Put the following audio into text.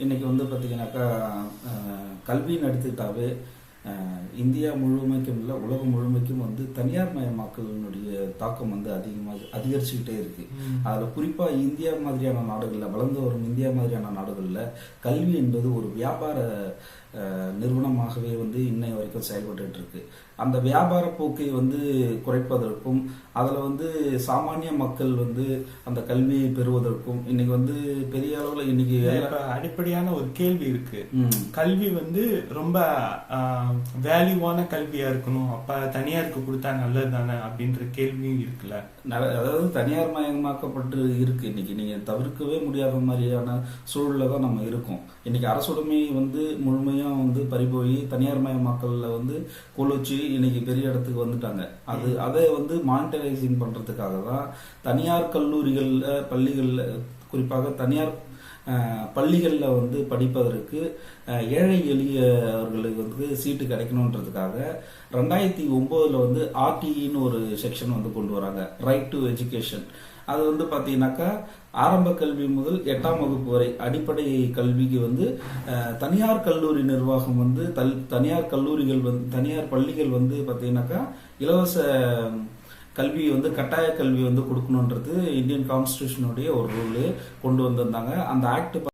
இன்னைக்கு வந்து பார்த்தீங்கன்னாக்கா கல்வின்னு எடுத்துக்கிட்டாவே இந்தியா முழுமைக்கும் இல்லை உலகம் முழுமைக்கும் வந்து தனியார் மயமாக்கலினுடைய தாக்கம் வந்து அதிகரிச்சுக்கிட்டே இருக்கு. அதில் குறிப்பாக இந்தியா மாதிரியான நாடுகளில், வளர்ந்து வரும் இந்தியா மாதிரியான நாடுகளில் கல்வி என்பது ஒரு வியாபார நிறுவனமாகவே வந்து இன்னை வரைக்கும் செயல்பட்டு இருக்கு. அந்த வியாபார போக்கை வந்து குறைப்பதற்கும் அதில் வந்து சாமானிய மக்கள் வந்து அந்த கல்வியை பெறுவதற்கும் இன்னைக்கு வந்து பெரிய அளவில் இன்னைக்கு அடிப்படையான ஒரு கேள்வி இருக்கு. கல்வி வந்து ரொம்ப வேல்யூவான கல்வியா இருக்கணும், அப்ப தனியாருக்கு கொடுத்தா நல்லது தானே அப்படின்ற கேள்வியும் இருக்குல்ல. அதாவது தனியார் மயமாக்கப்பட்டு இருக்கு. இன்னைக்கு நீங்க தவிர்க்கவே முடியாத மாதிரியான சூழல்ல தான் நம்ம இருக்கோம். இன்னைக்கு அரசுடைமை வந்து முழுமையா வந்து பறிபோய் தனியார் மயமாக்கல்ல வந்து கொலுச்சி இன்னைக்கு பெரிய இடத்துக்கு வந்துட்டாங்க. அதை வந்து மானிட்டரைசிங் பண்றதுக்காக தான் தனியார் கல்லூரிகள்ல, பள்ளிகள்ல, குறிப்பாக தனியார் பள்ளிகளில் வந்து படிப்பதற்கு ஏழை எளியவர்களுக்கு வந்து சீட்டு கிடைக்கணுன்றதுக்காக 2009 வந்து ஆர்டிஇன்னு ஒரு செக்ஷன் வந்து கொண்டு வராங்க, ரைட் டு எஜுகேஷன். அது வந்து பார்த்தீங்கன்னாக்கா ஆரம்ப கல்வி முதல் 8ஆம் வகுப்பு வரை அடிப்படை கல்விக்கு வந்து தனியார் கல்லூரி நிர்வாகம் வந்து தனியார் கல்லூரிகள் வந்து தனியார் பள்ளிகள் வந்து பார்த்தீங்கன்னாக்கா இலவச கல்வி வந்து கட்டாய கல்வி வந்து கொடுக்கணுன்றது இந்தியன் கான்ஸ்டியூஷனுடைய ஒரு ரூல் கொண்டு வந்திருந்தாங்க. அந்த ஆக்ட்